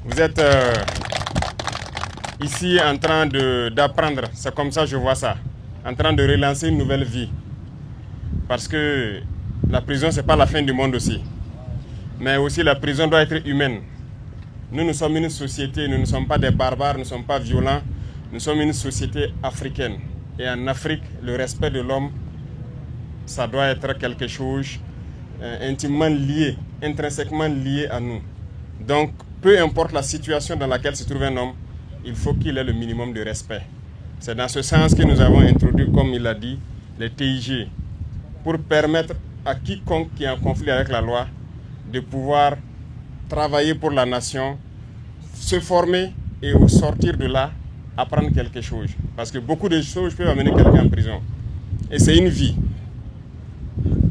Vous êtes ici en train d'apprendre, c'est comme ça que je vois ça, en train de relancer une nouvelle vie. Parce que la prison, ce n'est pas la fin du monde aussi. Mais aussi la prison doit être humaine. Nous sommes une société, nous ne sommes pas des barbares, nous ne sommes pas violents. Nous sommes une société africaine. Et en Afrique, le respect de l'homme, ça doit être quelque chose intimement lié, intrinsèquement lié à nous. Donc, peu importe la situation dans laquelle se trouve un homme, il faut qu'il ait le minimum de respect. C'est dans ce sens que nous avons introduit, comme il l'a dit, les TIG, pour permettre à quiconque qui est en conflit avec la loi de pouvoir travailler pour la nation, se former et au sortir de là, apprendre quelque chose. Parce que beaucoup de choses peuvent amener quelqu'un en prison. Et c'est une vie.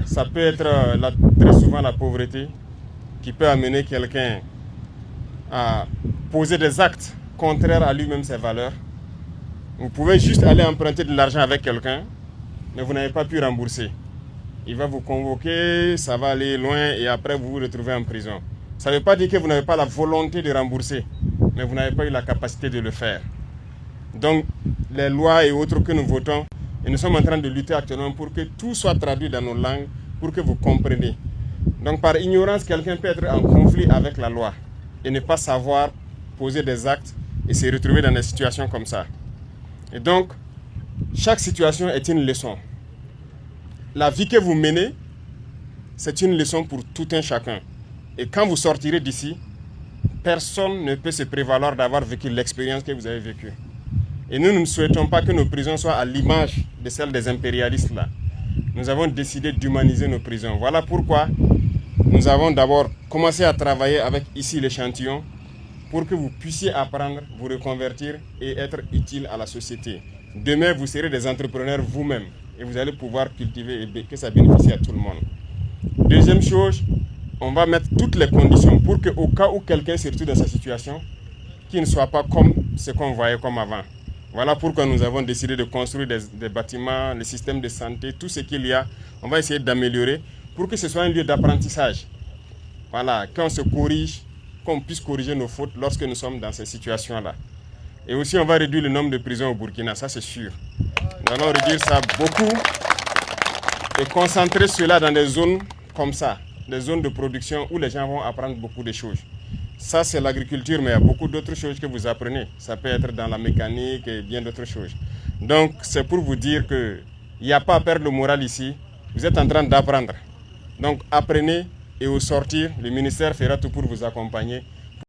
Ça peut être très souvent la pauvreté qui peut amener quelqu'un à poser des actes contraires à lui-même, ses valeurs. Vous pouvez juste aller emprunter de l'argent avec quelqu'un, mais vous n'avez pas pu rembourser. Il va vous convoquer, ça va aller loin et après vous vous retrouvez en prison. Ça ne veut pas dire que vous n'avez pas la volonté de rembourser, mais vous n'avez pas eu la capacité de le faire. Donc, les lois et autres que nous votons, et nous sommes en train de lutter actuellement pour que tout soit traduit dans nos langues, pour que vous compreniez. Donc, par ignorance, quelqu'un peut être en conflit avec la loi et ne pas savoir poser des actes et se retrouver dans des situations comme ça. Et donc, chaque situation est une leçon. La vie que vous menez, c'est une leçon pour tout un chacun. Et quand vous sortirez d'ici, personne ne peut se prévaloir d'avoir vécu l'expérience que vous avez vécue. Et nous ne souhaitons pas que nos prisons soient à l'image de celles des impérialistes là. Nous avons décidé d'humaniser nos prisons. Voilà pourquoi nous avons d'abord commencé à travailler avec ici l'échantillon pour que vous puissiez apprendre, vous reconvertir et être utile à la société. Demain, vous serez des entrepreneurs vous-même et vous allez pouvoir cultiver et que ça bénéficie à tout le monde. Deuxième chose, on va mettre toutes les conditions pour qu'au cas où quelqu'un se retrouve dans cette situation, qu'il ne soit pas comme ce qu'on voyait comme avant. Voilà pourquoi nous avons décidé de construire des bâtiments, les systèmes de santé, tout ce qu'il y a. On va essayer d'améliorer pour que ce soit un lieu d'apprentissage. Voilà, qu'on se corrige, qu'on puisse corriger nos fautes lorsque nous sommes dans ces situations-là. Et aussi, on va réduire le nombre de prisons au Burkina, ça c'est sûr. Nous allons réduire ça beaucoup et concentrer cela dans des zones comme ça, des zones de production où les gens vont apprendre beaucoup de choses. Ça, c'est l'agriculture, mais il y a beaucoup d'autres choses que vous apprenez. Ça peut être dans la mécanique et bien d'autres choses. Donc, c'est pour vous dire qu'il n'y a pas à perdre le moral ici. Vous êtes en train d'apprendre. Donc, apprenez et au sortir, le ministère fera tout pour vous accompagner